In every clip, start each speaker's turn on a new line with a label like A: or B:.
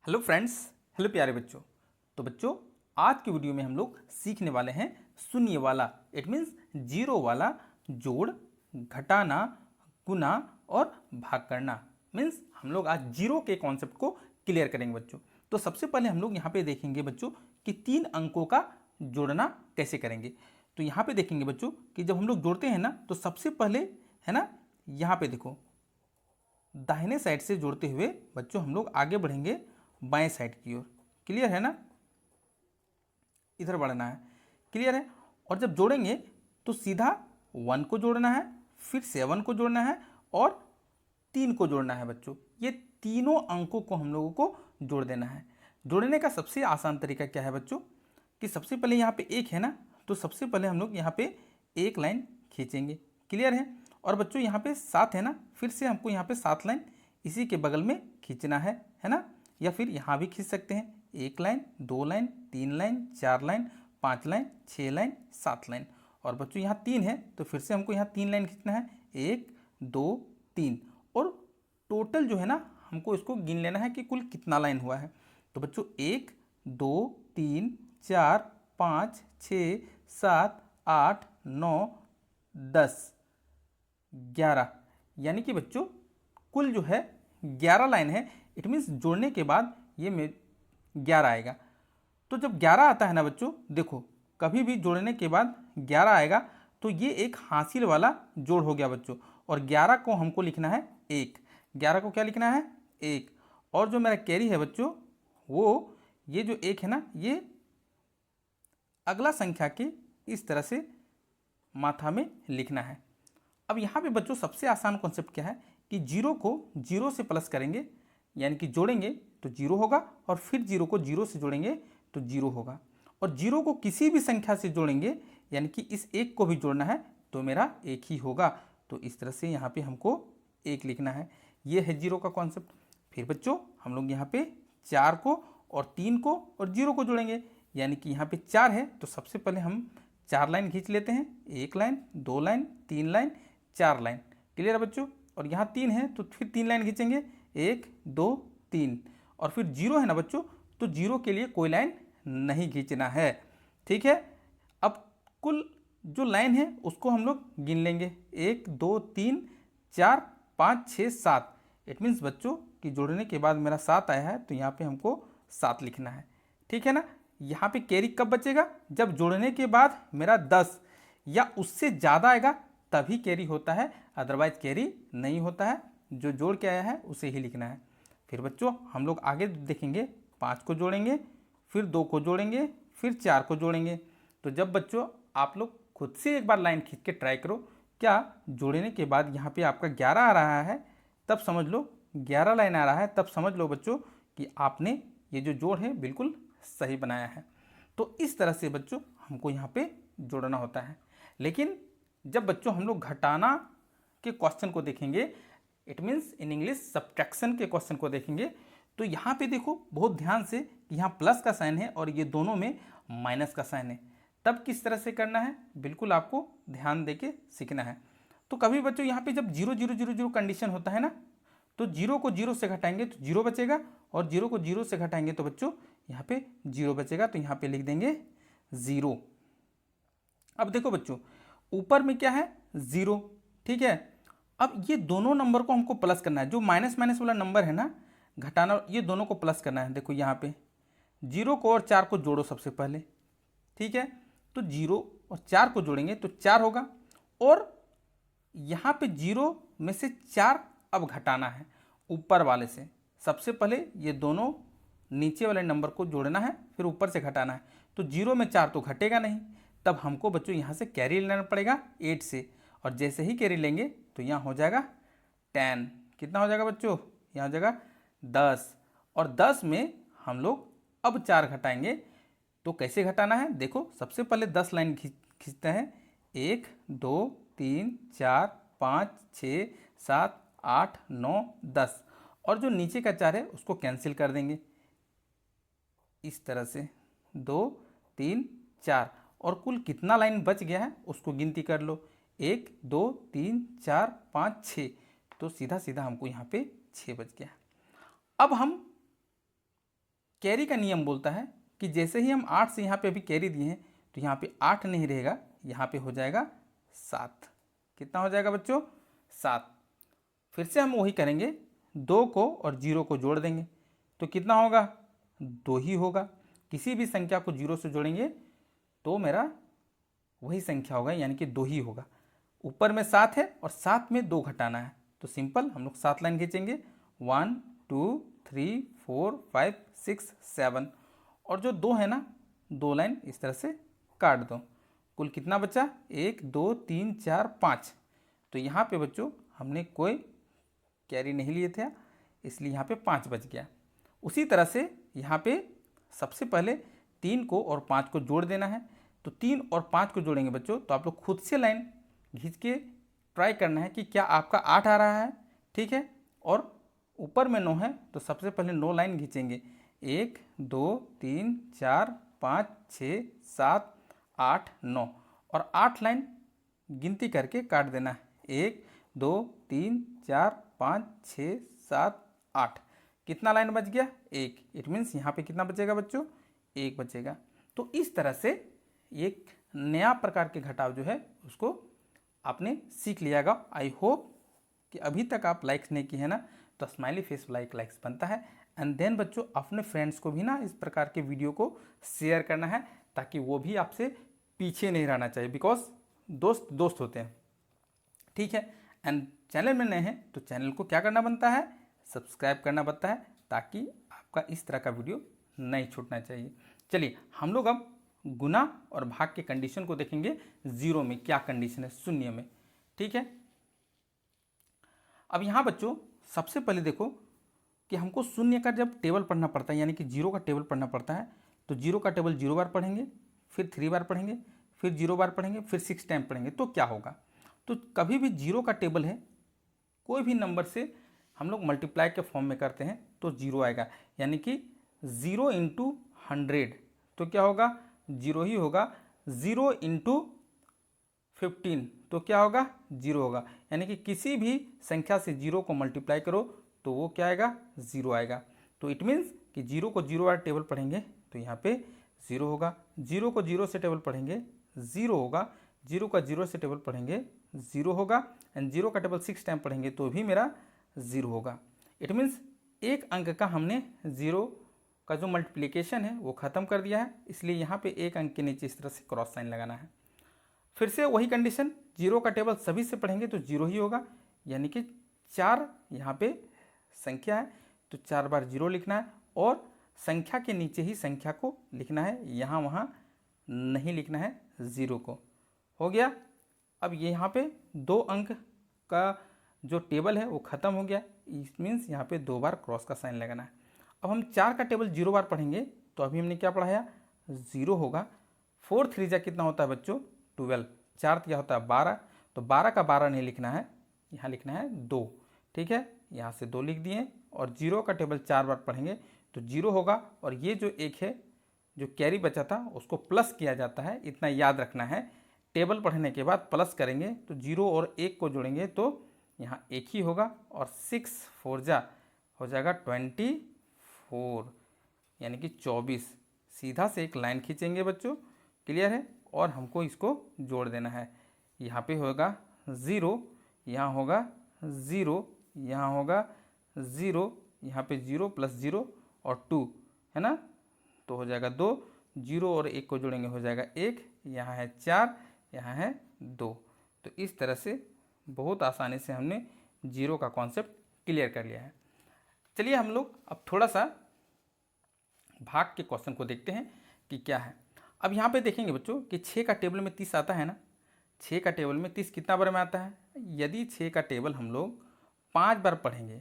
A: Hello friends, hello प्यारे बच्चों। तो बच्चों, आज की वीडियो में हम लोग सीखने वाले हैं शून्य वाला, इट मीन्स जीरो वाला जोड़, घटाना, गुना और भाग करना। मीन्स हम लोग आज जीरो के कॉन्सेप्ट को क्लियर करेंगे बच्चों। तो सबसे पहले हम लोग यहाँ पे देखेंगे बच्चों कि तीन अंकों का जोड़ना कैसे करेंगे। तो यहाँ पे देखेंगे बच्चों कि जब हम लोग जोड़ते हैं ना, तो सबसे पहले है ना, यहाँ पे देखो दाहिने साइड से जोड़ते हुए बच्चों हम लोग आगे बढ़ेंगे बाएं साइड की ओर। क्लियर है ना, इधर बढ़ना है। क्लियर है। और जब जोड़ेंगे तो सीधा 1 को जोड़ना है, फिर 7 को जोड़ना है और 3 को जोड़ना है बच्चों। ये तीनों अंकों को हम लोगों को जोड़ देना है। जोड़ने का सबसे आसान तरीका क्या है बच्चों कि सबसे पहले यहाँ पे एक है ना, तो सबसे पहले हम लोग यहाँ पे एक लाइन खींचेंगे। क्लियर है। और बच्चों यहाँ पे 7 है ना, फिर से हमको यहाँ पे 7 लाइन इसी के बगल में खींचना है ना। या फिर यहाँ भी खींच सकते हैं, 1 line, 2 line, 3 line, 4 line, 5 line, 6 line, 7 line. और बच्चों यहाँ 3 है तो फिर से हमको यहाँ 3 लाइन खींचना है, 1 2 3। और टोटल जो है ना, हमको इसको गिन लेना है कि कुल कितना लाइन हुआ है। तो बच्चों 1 2 3 4 5 6 7 8 9 10 11, यानी कि बच्चों कुल जो है 11 लाइन है। इट मीन्स जोड़ने के बाद ये 11 आएगा। तो जब 11 आता है ना बच्चों, देखो कभी भी जोड़ने के बाद 11 आएगा तो ये एक हासिल वाला जोड़ हो गया बच्चों। और 11 को हमको लिखना है 1। 11 को क्या लिखना है? 1। और जो मेरा कैरी है बच्चों, वो ये जो 1 है ना, ये अगला संख्या के इस तरह से माथा में लिखना है। अब यहाँ पे बच्चों सबसे आसान कॉन्सेप्ट क्या है कि जीरो को जीरो से प्लस करेंगे, यानी कि जोड़ेंगे तो जीरो होगा, और फिर जीरो को जीरो से जोड़ेंगे तो जीरो होगा। और जीरो को किसी भी संख्या से जोड़ेंगे, यानी कि इस एक को भी जोड़ना है तो मेरा एक ही होगा। तो इस तरह से यहाँ पे हमको एक लिखना है। ये है जीरो का कॉन्सेप्ट। फिर बच्चों हम लोग यहाँ पे 4 को और 3 को और जीरो को जोड़ेंगे, यानी कि यहाँ पे 4 है तो सबसे पहले हम 4 लाइन खींच लेते हैं, 1 line, 2 line, 3 line, 4 line. Clear है बच्चों। और यहाँ 3 है तो फिर 3 लाइन खींचेंगे, 1 2 3। और फिर जीरो है ना बच्चों, तो जीरो के लिए कोई लाइन नहीं खींचना है। ठीक है। अब कुल जो लाइन है उसको हम लोग गिन लेंगे, 1 2 3 4 5 6 7। इट मीन्स बच्चों कि जोड़ने के बाद मेरा 7 आया है तो यहाँ पे हमको 7 लिखना है। ठीक है ना। यहाँ पे कैरी कब बचेगा? जब जोड़ने के बाद मेरा 10 या उससे ज़्यादा आएगा तभी कैरी होता है, अदरवाइज कैरी नहीं होता है। जो जोड़ के आया है उसे ही लिखना है। फिर बच्चों हम लोग आगे देखेंगे, 5 को जोड़ेंगे, फिर 2 को जोड़ेंगे, फिर 4 को जोड़ेंगे। तो जब बच्चों आप लोग खुद से एक बार लाइन खींच के ट्राई करो, क्या जोड़ने के बाद यहाँ पे आपका 11 आ रहा है, तब समझ लो 11 लाइन आ रहा है, तब समझ लो बच्चों कि आपने ये जो जोड़ है बिल्कुल सही बनाया है। तो इस तरह से बच्चों हमको यहाँ पे जोड़ना होता है। लेकिन जब बच्चों हम लोग घटाना के क्वेश्चन को देखेंगे, it means in English subtraction के क्वेश्चन को देखेंगे, तो यहाँ पे देखो बहुत ध्यान से कि यहाँ प्लस का साइन है और ये दोनों में माइनस का साइन है। तब किस तरह से करना है बिल्कुल आपको ध्यान दे के सीखना है। तो कभी बच्चों यहाँ पे जब 0 0 0 0 कंडीशन होता है ना, तो जीरो को जीरो से घटाएंगे तो जीरो बचेगा, और जीरो को जीरो से घटाएंगे तो बच्चों यहाँ पे जीरो बचेगा। तो यहाँ पे लिख देंगे 0। अब देखो बच्चों ऊपर में क्या है? 0। ठीक है। अब ये दोनों नंबर को हमको प्लस करना है, जो माइनस माइनस वाला नंबर है ना, घटाना, ये दोनों को प्लस करना है। देखो यहाँ पे 0 को और 4 को जोड़ो सबसे पहले। ठीक है। तो 0 और 4 को जोड़ेंगे तो 4 होगा, और यहाँ पे 0 में से 4 अब घटाना है ऊपर वाले से। सबसे पहले ये दोनों नीचे वाले नंबर को जोड़ना है, फिर ऊपर से घटाना है। तो 0 में 4 तो घटेगा नहीं, तब हमको बच्चों यहाँ से कैरी लेना पड़ेगा 8 से। और जैसे ही कैरी लेंगे तो यहाँ हो जाएगा 10। कितना हो जाएगा बच्चों? यहाँ हो जाएगा 10। और 10 में हम लोग अब 4 घटाएंगे। तो कैसे घटाना है देखो, सबसे पहले 10 लाइन खींचते हैं, 1 2 3 4 5 6 7 8 9 10। और जो नीचे का 4 है उसको कैंसिल कर देंगे इस तरह से, 2 3 4। और कुल कितना लाइन बच गया है उसको गिनती कर लो, 1 2 3 4 5 6। तो सीधा सीधा हमको यहाँ पे 6 बच गया। अब हम कैरी का नियम बोलता है कि जैसे ही हम 8 से यहाँ पे अभी कैरी दिए हैं तो यहाँ पे 8 नहीं रहेगा, यहाँ पे हो जाएगा 7। कितना हो जाएगा बच्चों? 7। फिर से हम वही करेंगे, 2 को और 0 को जोड़ देंगे तो कितना होगा? 2 ही होगा। किसी भी संख्या को 0 से जोड़ेंगे तो मेरा वही संख्या होगा, यानी कि 2 ही होगा। ऊपर में 7 है और 7 में 2 घटाना है, तो सिंपल हम लोग 7 लाइन खींचेंगे, 1 2 3 4 5 6 7, और जो 2 है ना, 2 लाइन इस तरह से काट दो। कुल कितना बचा? 1 2 3 4 5। तो यहाँ पे बच्चों हमने कोई कैरी नहीं लिए थे, इसलिए यहाँ पे 5 बच गया। उसी तरह से यहाँ पे सबसे पहले 3 को और 5 को जोड़ देना है, तो 3 और 5 को जोड़ेंगे बच्चों तो आप लोग खुद से लाइन खींच के ट्राई करना है कि क्या आपका 8 आ रहा है, ठीक है। और ऊपर में 9 है तो सबसे पहले 9 लाइन खींचेंगे, 1 2 3 4 5 6 7 8 9, और 8 लाइन गिनती करके काट देना है, 1 2 3 4 5 6 7 8। कितना लाइन बच गया? 1। इट मीन्स यहाँ पे कितना बचेगा बच्चों? 1 बचेगा। तो इस तरह से एक नया प्रकार के घटाव जो है उसको आपने सीख लियागा। आई होप कि अभी तक आप लाइक्स नहीं किए हैं ना, तो स्माइली फेस लाइक्स बनता है। एंड देन बच्चों अपने फ्रेंड्स को भी ना इस प्रकार के वीडियो को शेयर करना है, ताकि वो भी आपसे पीछे नहीं रहना चाहिए, बिकॉज दोस्त दोस्त होते हैं, ठीक है। एंड चैनल में नए हैं तो चैनल को क्या करना बनता है? सब्सक्राइब करना बनता है, ताकि आपका इस तरह का वीडियो नहीं छूटना चाहिए। चलिए हम लोग अब गुना और भाग के कंडीशन को देखेंगे। 0 में क्या कंडीशन है, शून्य में, ठीक है। अब यहाँ बच्चों सबसे पहले देखो कि हमको शून्य का जब टेबल पढ़ना पड़ता है, यानी कि 0 का टेबल पढ़ना पड़ता है, तो 0 का टेबल 0 बार पढ़ेंगे, फिर 3 बार पढ़ेंगे, फिर 0 बार पढ़ेंगे, फिर 6 टाइम पढ़ेंगे, तो क्या होगा? तो कभी भी 0 का टेबल है, कोई भी नंबर से हम लोग मल्टीप्लाई के फॉर्म में करते हैं तो 0 आएगा, यानी कि 0 × 100, तो क्या होगा? 0 ही होगा। 0 × 15 तो क्या होगा? 0 होगा। यानी कि किसी भी संख्या से 0 को मल्टीप्लाई करो तो वो क्या आएगा? 0 आएगा। तो इट मीन्स कि 0 को 0 बार टेबल पढ़ेंगे तो यहाँ पे 0 होगा, 0 को 0 से टेबल पढ़ेंगे 0 होगा, 0 का 0 से टेबल पढ़ेंगे 0 होगा, एंड 0 का टेबल 6 टाइम पढ़ेंगे तो भी मेरा 0 होगा। इट मीन्स एक अंक का हमने 0 का जो मल्टीप्लिकेशन है वो ख़त्म कर दिया है, इसलिए यहाँ पे एक अंक के नीचे इस तरह से क्रॉस साइन लगाना है। फिर से वही कंडीशन, 0 का टेबल सभी से पढ़ेंगे तो 0 ही होगा, यानी कि 4 यहाँ पे संख्या है तो 4 बार 0 लिखना है, और संख्या के नीचे ही संख्या को लिखना है, यहाँ वहाँ नहीं लिखना है 0 को। हो गया। अब ये यहाँ पे 2 अंक का जो टेबल है वो ख़त्म हो गया, इट मीन्स यहाँ पे 2 बार क्रॉस का साइन लगाना है। अब हम 4 का टेबल 0 बार पढ़ेंगे तो अभी हमने क्या पढ़ाया? 0 होगा। 4 3 जा कितना होता है बच्चों? 12। 4 क्या होता है? 12। तो 12 का 12 नहीं लिखना है, यहाँ लिखना है 2, ठीक है। यहाँ से 2 लिख दिए, और 0 का टेबल 4 बार पढ़ेंगे तो 0 होगा, और ये जो 1 है जो कैरी बचा था उसको प्लस किया जाता है, इतना याद रखना है। टेबल पढ़ने के बाद प्लस करेंगे तो 0 और 1 को जोड़ेंगे तो यहाँ 1 ही होगा, और 6 4 जा हो जाएगा 24, यानी कि 24। सीधा से एक लाइन खींचेंगे बच्चों, क्लियर है। और हमको इसको जोड़ देना है, यहाँ पे होगा 0, यहाँ होगा 0, यहाँ होगा 0, यहाँ पे 0 + 0 और 2 है ना, तो हो जाएगा 2। 0 और 1 को जोड़ेंगे हो जाएगा 1, यहाँ है 4, यहाँ है 2। तो इस तरह से बहुत आसानी से हमने 0 का कॉन्सेप्ट क्लियर कर लिया है। चलिए हम लोग अब थोड़ा सा भाग के क्वेश्चन को देखते हैं कि क्या है। अब यहाँ पे देखेंगे बच्चों कि 6 का टेबल में 30 आता है ना, 6 का टेबल में 30 कितना बार में आता है? यदि 6 का टेबल हम लोग 5 बार पढ़ेंगे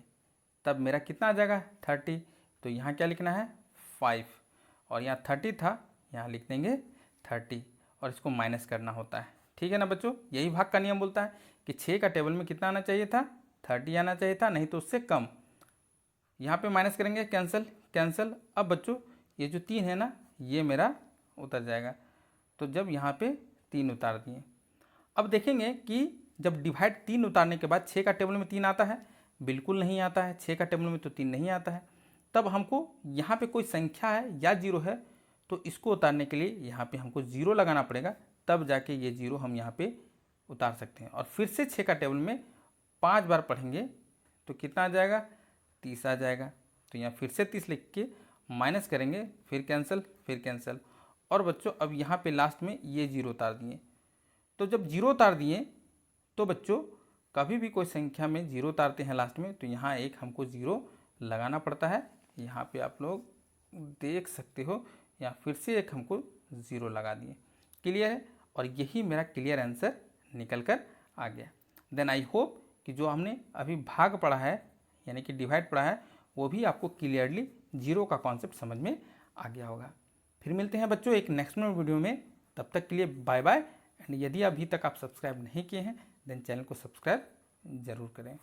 A: तब मेरा कितना आ जाएगा? 30। तो यहाँ क्या लिखना है? 5, और यहाँ 30 था, यहाँ लिख देंगे 30, और इसको माइनस करना होता है, ठीक है ना बच्चों। यही भाग का नियम बोलता है कि 6 का टेबल में कितना आना चाहिए था? 30 आना चाहिए था, नहीं तो उससे कम। यहाँ पे माइनस करेंगे, कैंसिल कैंसिल। अब बच्चों ये जो 3 है ना, ये मेरा उतर जाएगा, तो जब यहाँ पे 3 उतार दिए। अब देखेंगे कि जब डिवाइड 3 उतारने के बाद 6 का टेबल में 3 आता है? बिल्कुल नहीं आता है, 6 का टेबल में तो 3 नहीं आता है। तब हमको यहाँ पे कोई संख्या है या जीरो है तो इसको उतारने के लिए यहाँ पे हमको जीरो लगाना पड़ेगा, तब जाके ये जीरो हम यहाँ पे उतार सकते हैं। और फिर से 6 का टेबल में 5 बार पढ़ेंगे तो कितना आ जाएगा, 30 आ जाएगा। तो यहाँ फिर से 30 लिख के माइनस करेंगे, फिर कैंसिल। और बच्चों अब यहाँ पे लास्ट में ये जीरो उतार दिए। तो जब जीरो उतार दिए तो बच्चों कभी भी कोई संख्या में जीरो उतारते हैं लास्ट में तो यहाँ एक हमको जीरो लगाना पड़ता है। यहाँ पे आप लोग देख सकते हो, यहाँ फिर से एक हमको ज़ीरो लगा दिए। क्लियर है? और यही मेरा क्लियर आंसर निकल कर आ गया। देन आई होप कि जो हमने अभी भाग पढ़ा है यानी कि डिवाइड पढ़ा है वो भी आपको क्लियरली जीरो का कॉन्सेप्ट समझ में आ गया होगा। फिर मिलते हैं बच्चों एक नेक्स्ट वीडियो में, तब तक के लिए बाय बाय। एंड यदि अभी तक आप सब्सक्राइब नहीं किए हैं देन चैनल को सब्सक्राइब ज़रूर करें।